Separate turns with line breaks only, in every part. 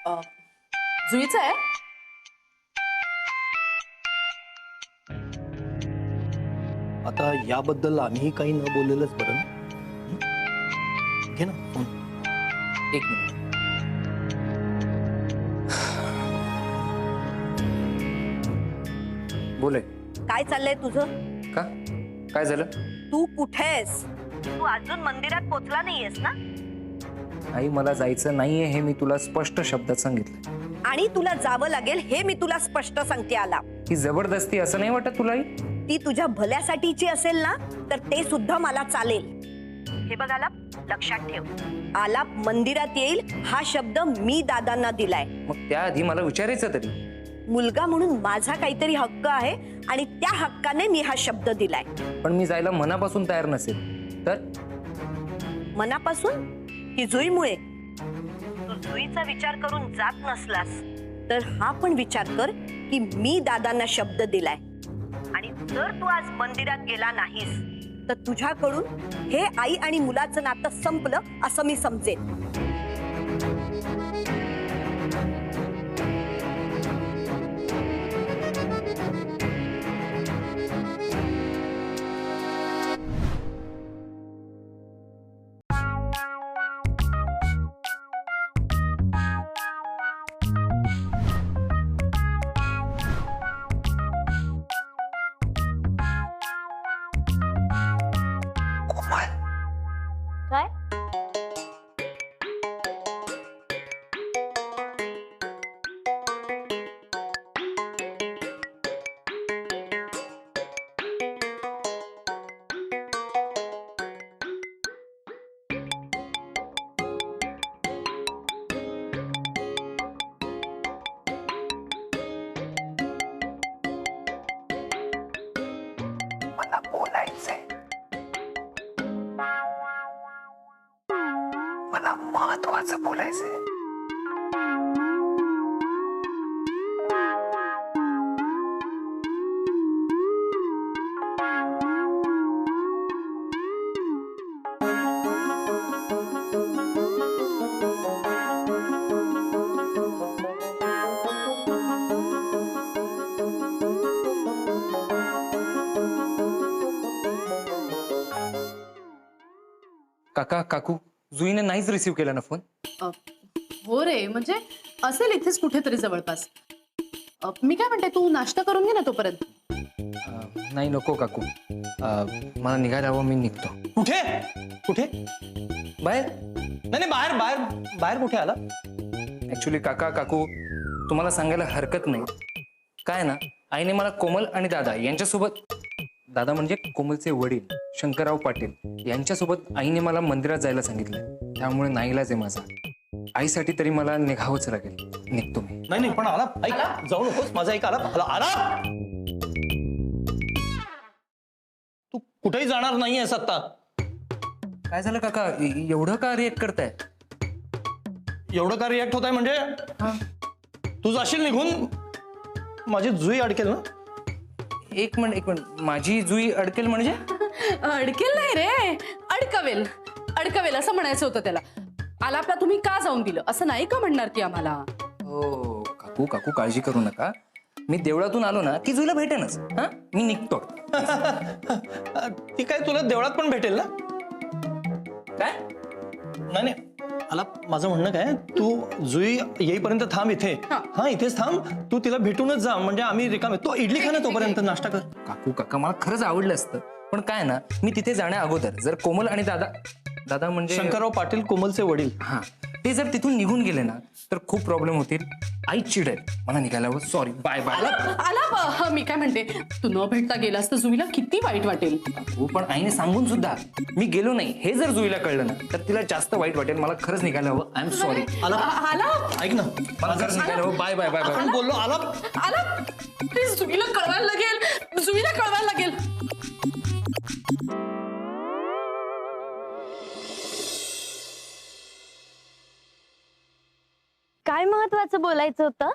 अ, जुईचं आहे.
आता याबद्दल आम्ही काही न बोललेलंच बरं ना? घे ना फोन.
एक मिनिट. बोले.
काय चाललंय तुझं?
का? काय झालं?
तू कुठेस? तू अजून मंदिरात पोचला नाहीयेस ना?
आई मला जायचं नाहीये हे मी तुला स्पष्ट शब्दात सांगितलं.
आणि तुला जावं लागेल हे मी तुला स्पष्ट सांगते आलाप.
ही जबरदस्ती असं नाही वाटत तुला आई?
ती तुझ्या भल्यासाठीची असेल ना तर ते सुद्धा मला चालेल. हे बघ आलाप, लक्षात ठेव, आलाप मंदिरात येईल हा शब्द मी दादांना दिलाय.
मग त्याआधी मला विचारायचं तरी.
मुलगा म्हणून माझा काहीतरी हक्क आहे आणि त्या हक्काने मी हा शब्द दिलाय.
पण मी जायला मनापासून तयार नसेल तर?
मनापासून की जुईमुळे? तू जुईचा विचार करून जात नसलास तर हा पण विचार कर की मी दादांना शब्द दिलाय. आणि जर तू आज मंदिरात गेला नाहीस तर तुझ्याकडून हे आई आणि मुलाचं नातं संपलं असं मी समजेन. काय?
मला बोलायचंय. मला महत्वाचं बोलायचंय. काका काकू जुईने नाहीच रिसीव्ह केला ना फोन.
हो रे, म्हणजे असेल इथेच कुठेतरी जवळपास. मी काय म्हणते, तू नाश्ता करून घे ना तोपर्यंत.
नाही नको काकू. मला निघायला हवं, मी निघतो.
कुठे कुठे?
बाहेर.
नाही नाही, बाहेर बाहेर बाहेर कुठे आला?
ऍक्च्युली काका काकू तुम्हाला सांगायला हरकत नाही. काय ना, आईने मला कोमल आणि दादा यांच्यासोबत, दादा म्हणजे कोमलचे वडील शंकरराव पाटील यांच्यासोबत आईने मला मंदिरात जायला सांगितलंय. त्यामुळे नाईलाज आहे माझा. आईसाठी तरी मला निघावंच लागेल. निघतो मी.
नाही नाही, पण आला ऐक, जाऊ नकोस. माझा ऐक, आला आला. तू कुठेही जाणार नाहीयेस आता.
काय झालं काका? एवढं का रिएक्ट करताय?
एवढं का रिॲक्ट होत आहे म्हणजे? तू जाशील निघून, माझी जुई अडकेल ना.
एक मिनिट, माझी जुई अडकेल म्हणजे?
अडकेल नाही रे, अडकवेल. अडकवेल असं म्हणायचं होतं त्याला. आलापला तुम्ही का जाऊन दिलं असं नाही का म्हणणार ती आम्हाला?
हो काकू काकू काळजी करू नका. मी देवळातून आलो ना की जुईला भेटेनच. हा, मी निघतो.
ती काय तुला देवळात पण भेटेल ना?
काय?
नाही नाही, आला माझं म्हणणं काय, तू जुई येईपर्यंत थांब इथे. हा, इथेच थांब. तू तिला भेटूनच जा, म्हणजे आम्ही रिकामे. तो इडली खा ना तोपर्यंत, नाश्ता कर.
काकू काका मला खरंच आवडलं असतं, पण काय ना, मी तिथे जाण्या अगोदर जर कोमल आणि दादा, दादा म्हणजे
शंकरराव पाटील, कोमलचे वडील,
हा, ते जर तिथून निघून गेले ना तर खूप प्रॉब्लेम होतील. आई चिडेल. मला निघायला हवं. Sorry, bye bye.
आला मी काय म्हणते, तू न भेटता गेलास तर जुईला किती वाईट वाटेल.
हो, पण आईने सांगून सुद्धा मी गेलो नाही हे जर जुईला कळलं ना तर तिला जास्त वाईट वाटेल. मला खरंच निघायला हवं. I am sorry.
आला
ऐक ना,
मला खरंच निघायला हवं. Bye bye bye bye.
आपण बोललो. आला
आला, प्लीज जुईला कळवायला लागेल. जुईला कळवायला लागेल.
काय महत्वाचं बोलायचं होतं?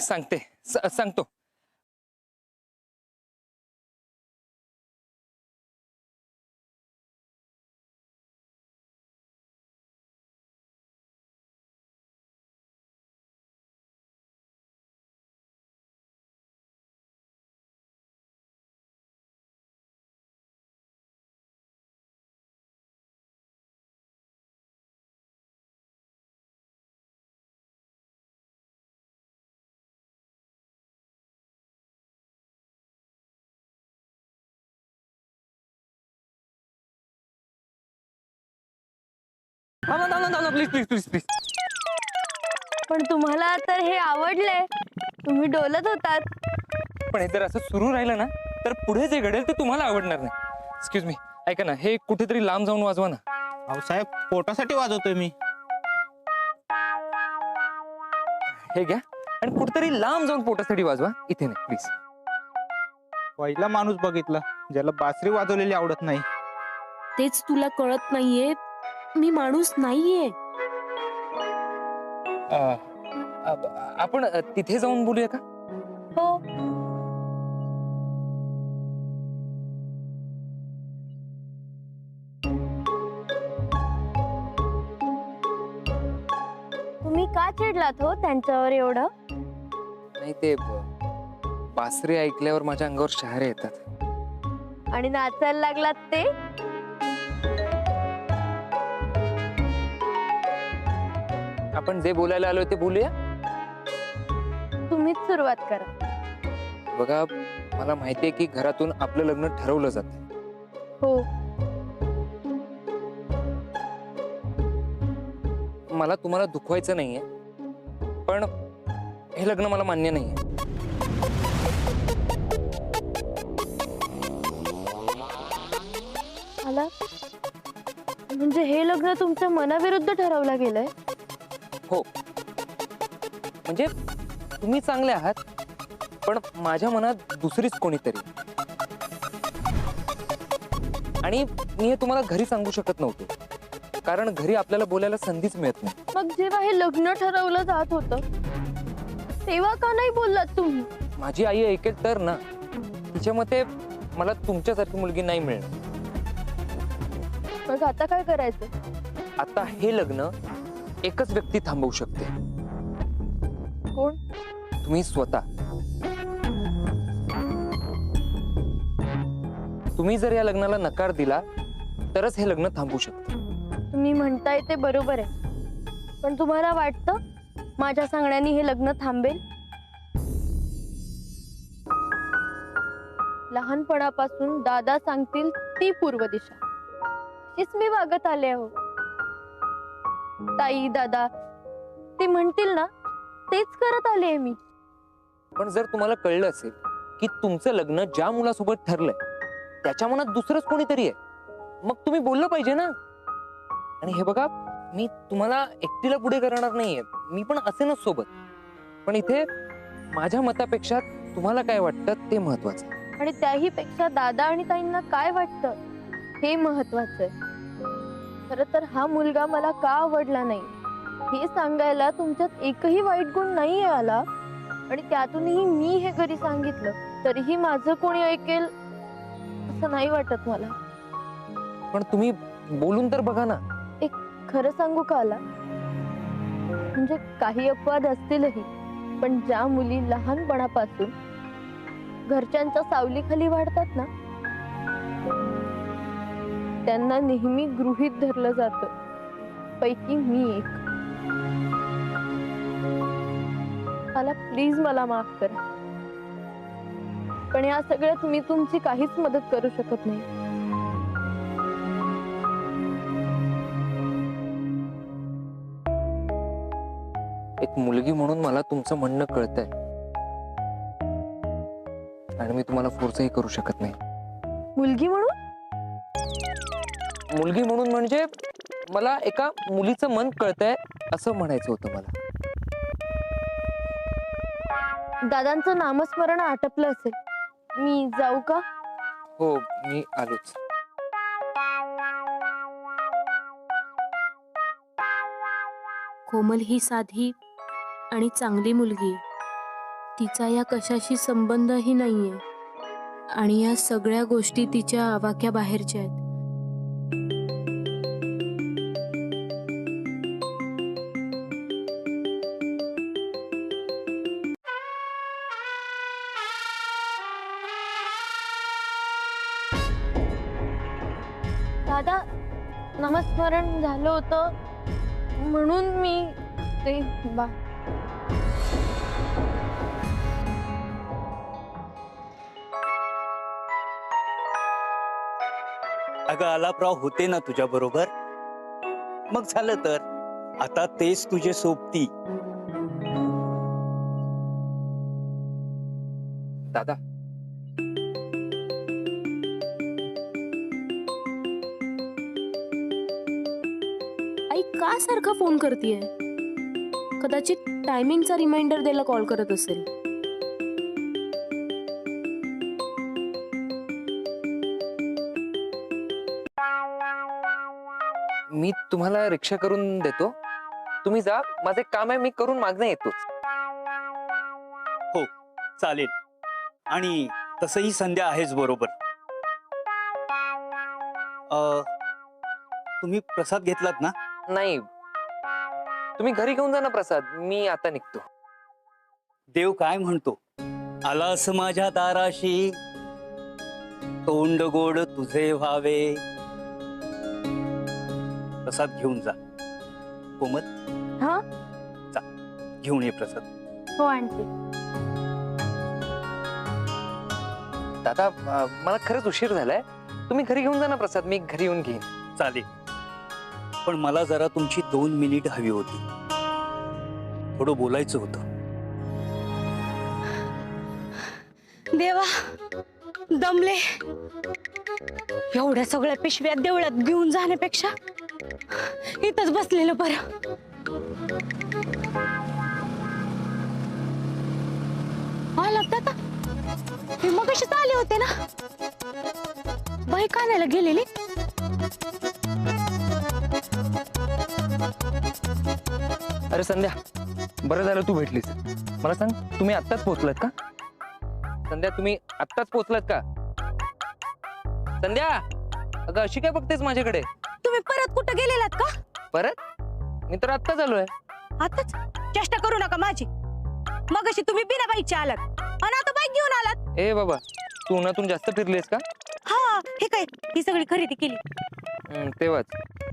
सांगतो. Please please please please.
पण तुम्हाला तर हे आवडलंय, तुम्ही डोलत होतात.
पण हे जर असं सुरू राहिलं ना तर पुढे जे घडेल ते तुम्हाला आवडणार नाही. एक्सक्यूज मी, ऐका ना, हे कुठेतरी लांब जाऊन वाजवा ना.
अहो साहेब, पोटासाठी वाजवतोय मी.
हे घ्या आणि कुठेतरी लांब जाऊन पोटासाठी वाजवा, इथे नाही प्लीज.
पहिला माणूस बघितला ज्याला बासरी वाजवलेली आवडत नाही.
तेच तुला कळत नाहीये, मी माणूस नाहीये.
आपण तिथे जाऊन बोलूया का?
हो, तुम्ही का चिडलात हो त्यांच्यावर एवढं?
नाही, ते बासरी ऐकल्यावर माझ्या अंगावर शहारे येतात.
आणि नाचायला लागलात ते?
आपण जे बोलायला आलोय ते बोलूया.
तुम्हीच सुरुवात करा.
बघा, मला माहितीये की घरातून आपलं लग्न ठरवलं जातं.
हो,
मला तुम्हाला दुखवायचं नाहीये, पण हे लग्न मला मान्य नाहीये.
मला म्हणजे हे लग्न तुमच्या मनाविरुद्ध ठरवलं गेलंय?
हो, म्हणजे तुम्ही चांगले आहात, पण माझ्या मनात दुसरीच कोणीतरी. आणि मी हे तुम्हाला घरी सांगू शकत नव्हतो, कारण घरी आपल्याला बोलायला संधीच मिळत नाही.
मग जेव्हा हे लग्न ठरवलं जात होतं तेव्हा का नाही बोललात तुम्ही?
माझी आई ऐकेल तर ना. तिच्या मते मला तुमच्यासारखी मुलगी नाही मिळणार.
मग आता काय करायचं?
आता हे लग्न एकच व्यक्ती थांबवू शकते.
कोण?
तुम्ही स्वतः. तुम्ही जर या लग्नाला नकार दिला तरच हे लग्न थांबू शकते.
तुम्ही म्हणताय ते बरोबर आहे, पण तुम्हाला वाटतं माझ्या सांगण्याने हे लग्न थांबेल? लहानपणापासून दादा सांगतील ती पूर्व दिशा, हीच मी वागत आले हो. ताई दादा ते म्हणतील ना तेच करत आले मी.
पण जर तुम्हाला कळलं असेल की तुमचं लग्न ज्या मुलासोबत ठरलंय त्याच्या मनात दुसरंच कोणीतरी आहे, मग तुम्ही बोललं पाहिजे ना. आणि हे बघा, मी तुम्हाला एकटीला पुढे करणार नाहीये, मी पण असेनच सोबत. पण इथे माझ्या मतापेक्षा तुम्हाला काय वाटतं ते महत्वाचं आहे.
आणि त्याही पेक्षा दादा आणि ताईंना काय वाटतं हे महत्वाचं आहे. खरं तर हा मुलगा मला का आवडला नाही हे सांगायला तुमच्यात एकही वाईट गुण नाही आला, आणि त्यातूनही मी हे घरी सांगितलं तरीही माझं कोणी ऐकेल असं नाही वाटत मला.
पण तुम्ही बोलून तर बघा ना.
खरं सांगू का आला, म्हणजे काही अपवाद असतीलही, पण ज्या मुली लहानपणापासून घरच्यांच्या सावलीखाली वाढतात ना त्यांना नेहमी गृहीत धरलं जातं. पैकी मी एक. मला प्लीज मला माफ करा, पण या सगळ्यात मी तुमची काहीच मदत करू शकत नाही.
एक मुलगी म्हणून मला तुमचं म्हणणं कळतंय, आणि मी तुम्हाला फोर्सही करू शकत नाही.
मुलगी म्हणून?
मुलगी म्हणून म्हणजे मला एका मुलीचं मन कळतंय असं म्हणायचं होतं मला.
दादांचं नामस्मरण आटपलं असेल, मी जाऊ का?
हो, मी आलोच.
कोमल ही साधी आणि चांगली मुलगी आहे. तिचा या कशाशी संबंधही नाहीये, आणि या सगळ्या गोष्टी तिच्या आवाक्या बाहेरच्या आहेत.
दादा नामस्मरण झालं होतं म्हणून मी ते
अगं आलापराव होते ना तुझ्या बरोबर? मग झालं तर. आता तेच तुझे सोबती.
दादा,
आई का सारखा फोन करतेय? कदाचित टायमिंगचा रिमाइंडर द्यायला कॉल करत असेल.
मी तुम्हाला रिक्षा करून देतो. तुम्ही जा, माझे काम आहे, मी करून मागणे येतोच.
हो चालेल. आणि तसंही संध्या आहेच बरोबर. तुम्ही प्रसाद घेतलात ना?
नाही, तुम्ही घरी घेऊन जा ना प्रसाद, मी आता निघतो.
देव काय म्हणतो, आलास माझ्या दाराशी, तोंड गोड तुझे व्हावे. प्रसाद घेऊन जा. कोमल,
हा?
जा घेऊन ये प्रसाद.
हो आंटी.
दादा, मला खरंच उशीर झालाय, तुम्ही घरी घेऊन जा ना प्रसाद, मी घरी येऊन घेईन.
चालेल, पण मला जरा तुमची 2 मिनिट हवी होती. थोडं बोलायचं होतं.
देवा, दमले. एवढ्या सगळ्या पिशव्या देवळात घेऊन जाण्यापेक्षा इथंच बसलेलं बरं. दादा, मी मगाशीच आले होते ना. बाई कानाला गेलेली.
अरे संध्या, बरं झालं तू भेटलीस. मला सांग, तुम्ही आत्ताच पोहोचलात का? संध्या, तुम्ही आत्ताच पोहोचलात का? संध्या, अगं अशी काय बघतेस माझ्याकडे?
तुम्ही परत कुठं गेलेलात का?
परत? मी तर आत्ताच आलोय.
आताच चेष्टा करू नका माझी. मगाशी तुम्ही बिना बाईकच्या आलात आणि आता बाईक घेऊन आलात.
ए बाबा, तू उन्हातून जास्त फिरलीस का?
हा, हे काय, ही सगळी खरेदी केली.
तेव्हाच.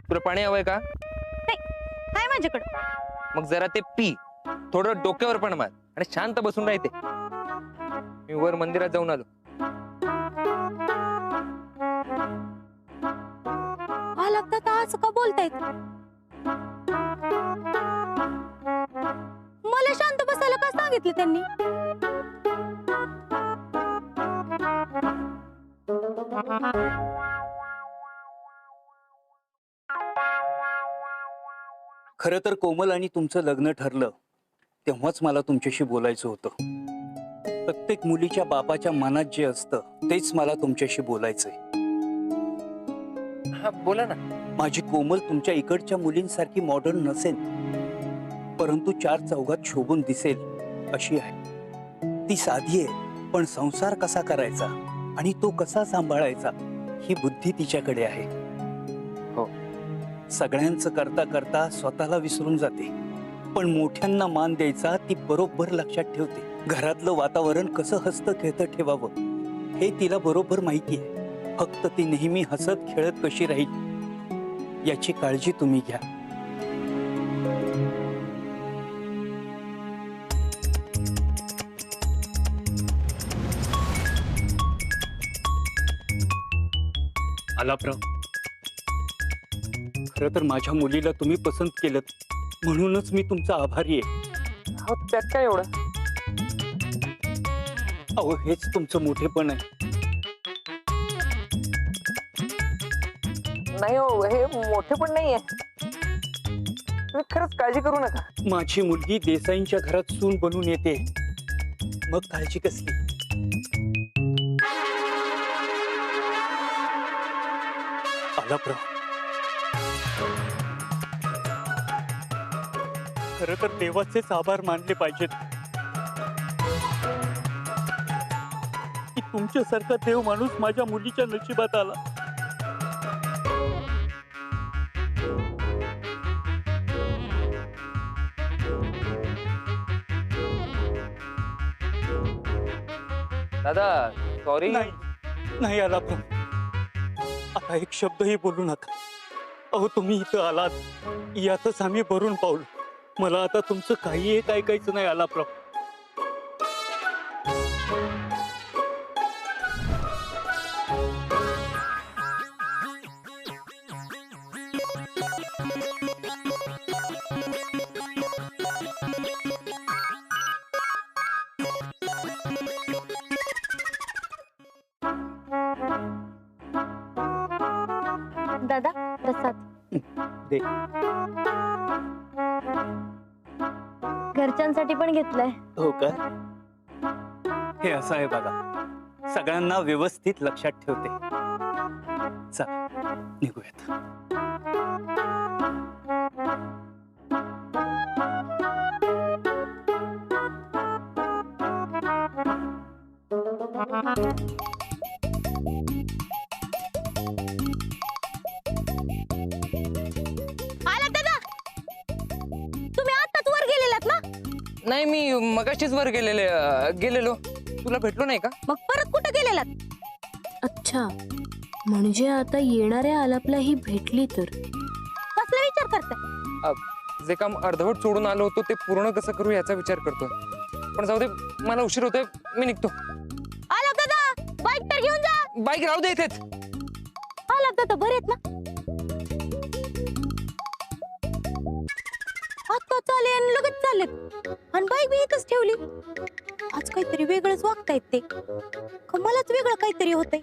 तुला पाणी हवंय का?
नाही, काय माझ्याकडे.
मग जरा ते पी, थोडं डोक्यावर पण मार आणि शांत बसून राहते. मी वर मंदिरात जाऊन आलो.
लागतात आज का बोलतायत? मला शांत बसायला का सांगितलं त्यांनी?
खरं तर कोमल आणि तुमचं लग्न ठरलं तेव्हाच मला तुमच्याशी बोलायचं होतं. प्रत्येक मुलीच्या बापाच्या मनात जे असतं तेच मला तुमच्याशी बोलायचंय.
हा, बोला ना.
माझी कोमल तुमच्या इकडच्या मुलींसारखी मॉडर्न नसेल, परंतु 4 चौघात शोभून दिसेल अशी आहे. ती साधी आहे, पण संसार कसा करायचा आणि तो कसा सांभाळायचा ही बुद्धी तिच्याकडे आहे.
हो,
सगळ्यांचं करता करता स्वतःला विसरून जाते, पण मोठ्यांना मान द्यायचा ती बरोबर लक्षात ठेवते. घरातलं वातावरण कसं हसतं खेळतं ठेवावं हे तिला बरोबर माहिती आहे. फक्त ती नेहमी हसत खेळत कशी राहील याची काळजी तुम्ही घ्या. आलापराव, खरं तर माझ्या मुलीला तुम्ही पसंत केलं म्हणूनच मी तुमचा आभारी आहे.
हो, त्यात काय एवढं?
अहो, हेच तुमचं मोठेपण आहे.
नाही हो, हे मोठे पण नाहीये. तुम्ही खरंच काळजी करू नका.
माझी मुलगी देसाईंच्या घरात सून बनून येते, मग काळजी कसली? आलापराव, खरं तर देवाचेच आभार मानले पाहिजेत की तुमच्यासारखा देव माणूस माझ्या मुलीच्या नशिबात आला.
दादा, सॉरी.
नाही नाही आलापराव, आता एक शब्दही बोलू नका. अहो, तुम्ही इथं आलात यातच आम्ही भरून पावलो. मला आता तुमचं काही एक ऐकायचं नाही आलापराव.
प्रसाद
दे.
घरच्यांसाठी पण घेतलाय.
हो का? हे असं आहे बघा, सगळ्यांना व्यवस्थित लक्षात ठेवते. चल निघूयात.
आला दादा, तुम्ही आताच वर गेलेलात ना?
नाही, मी मगाशीच वर गेलेलो. तुला भेटलो नाही का?
मग परत कुठं गेलेलात?
अच्छा, म्हणजे आता येणाऱ्या आलापला ही भेटली तर.
कसला विचार करताय?
जे काम अर्धवट सोडून आलो होतो ते पूर्ण कसं करू याचा विचार करतोय. पण जाऊ दे, मला उशीर होतोय, मी निघतो.
आला दादा, बाईक तर घेऊन जा.
बाईक राहू दे इथेच.
आला दादा, बरे आहेत ना? आता चाले आणि लगेच चाललेत, आणि बाईक बी इथंच ठेवली. आज काहीतरी वेगळंच वागतायत ते, का मलाच वेगळं काहीतरी होतंय.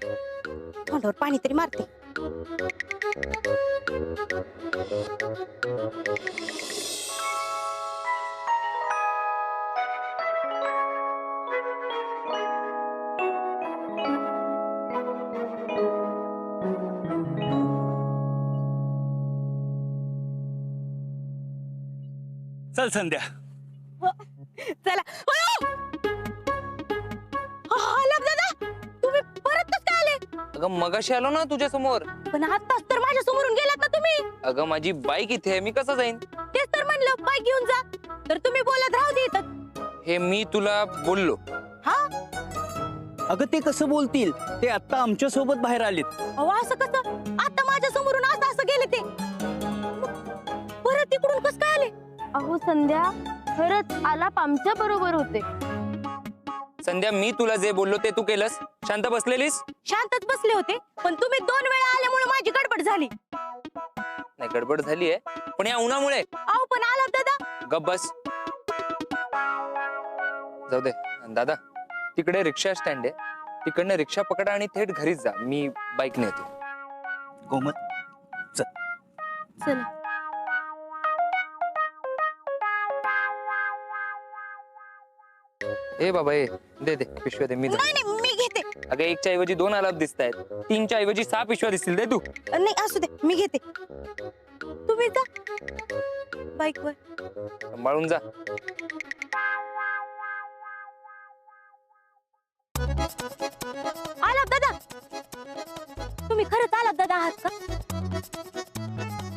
तोंडावर पाणी तरी मारते.
चल संध्या.
चला. आला दादा, तुम्ही परत कसं काय आले?
अगं मगाशी आलो ना तुझ्या समोर.
पण आताच तर माझ्या समोरून गेलात ना तुम्ही.
अगं माझी बाईक इथे आहे, मी कसं जाईन?
तेच तर म्हणलं, बाईक घेऊन जा. तर तुम्ही बोलत राहू दे इथं.
हे मी तुला बोललो.
हा,
अगं ते कसं बोलतील? ते आता आमच्या सोबत बाहेर आलेत.
अहो असं कसं? आता माझ्या समोरून असं असं गेले ते, परत तिकडून कसं काय आले?
अहो संध्या, खरंच आलाप आमच्या बरोबर होते.
संध्या, मी तुला जे बोललो ते तू केलंस. शांत बसलेलीस?
शांतच बसले होते, पण तुम्ही 2 वेळा आल्यामुळे माझी गडबड झाली.
नाही, गडबड झाली आहे, पण या उन्हामुळे.
अहो पण आला दादा.
गप बस. जाऊ दे दादा, तिकडे रिक्षा स्टँड आहे, तिकडनं रिक्षा पकडा आणि थेट घरीच जा. मी बाईक नेतो.
कोमल, चल.
चला.
ए बाबा, ए दे पिशव्या दे, मी
नाही नाही, मी घेते.
अगं 1च्या ऐवजी 2 आलाप दिसत आहेत, 3च्या ऐवजी 6 पिशव्या दिसतील. दे तू.
नाही असू दे, मी घेते. तुम्ही जा बाईक वर.
सांभाळून जा.
आला दादा, तुम्ही खरंच आला दादा आहात का?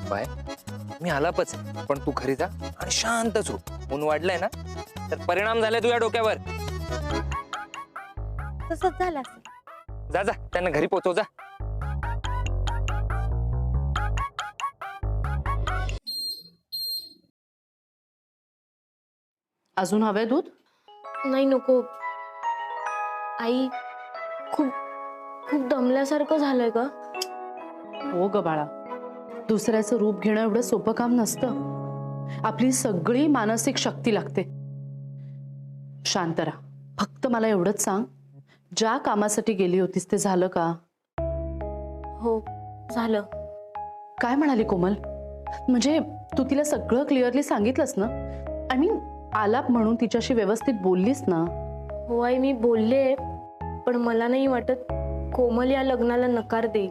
बाय, मी आलापच, पण तू घरी जा आणि शांत झोप. ऊन वाढलंय ना, तर परिणाम झालाय तुझ्या डोक्यावर.
तसंच झालं असेल.
जा जा, त्यांना घरी पोहोचव जा.
अजून हवंय दूध?
नाही नको. आई, खूप खूप दमल्यासारखं झालंय का?
हो ग बाळा, दुसऱ्याचं रूप घेणं एवढं सोपं काम नसतं. आपली सगळी मानसिक शक्ती लागते. शांत राहा. फक्त मला एवढंच सांग, ज्या कामासाठी गेली होतीस ते झालं का?
हो, झालं.
काय म्हणाली कोमल? म्हणजे तू तिला सगळं क्लिअरली सांगितलंस ना? आय मीन, आलाप म्हणून तिच्याशी व्यवस्थित बोललीस ना?
हो आई, मी बोलले, पण मला नाही वाटत कोमल या लग्नाला नकार देईल.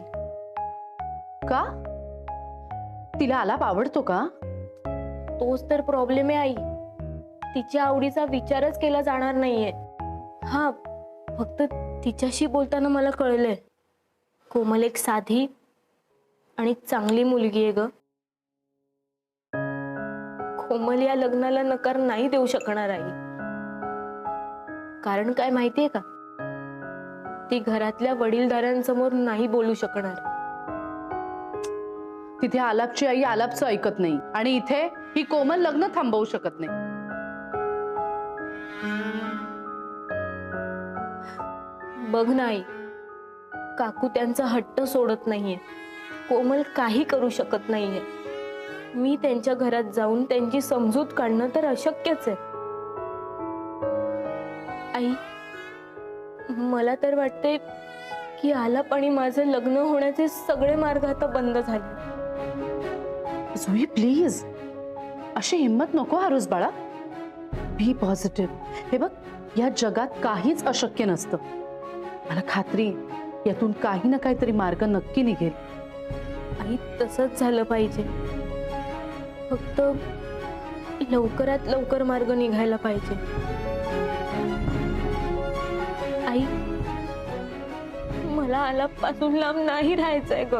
का? तिला आलाप आवडतो का?
तोच तर प्रॉब्लेम आहे आई. तिच्या आवडीचा विचारच केला जाणार नाहीये. हा, फक्त तिच्याशी बोलताना मला कळलंय, कोमल एक साधी आणि चांगली मुलगी आहे ग. कोमल या लग्नाला नकार नाही देऊ शकणार आई. कारण काय माहितीये का, ती घरातल्या वडीलधाऱ्यांसमोर नाही बोलू शकणार.
तिथे आलापची आई आलापचं ऐकत नाही, आणि इथे ही कोमल लग्न थांबवू शकत नाही.
बघ ना आई, काकू त्यांचा हट्ट सोडत नाहीये. कोमल काही करू शकत नाहीये. मी त्यांच्या घरात जाऊन त्यांची समजूत काढणं तर अशक्यच आहे. आई, मला तर वाटते की आलाप आणि माझं लग्न होण्याचे सगळे मार्ग आता बंद झाले.
जुई प्लीज, अशी हिंमत नको हारूस बाळा. बी पॉझिटिव्ह. हे बघ, या जगात काहीच अशक्य नसतं. मला खात्री आहे, यातून काही ना काहीतरी मार्ग नक्की निघेल.
आई तसंच झालं पाहिजे. फक्त लवकरात लवकर मार्ग निघायला पाहिजे. आई, मला आलापासून लांब नाही राहायचंय ग.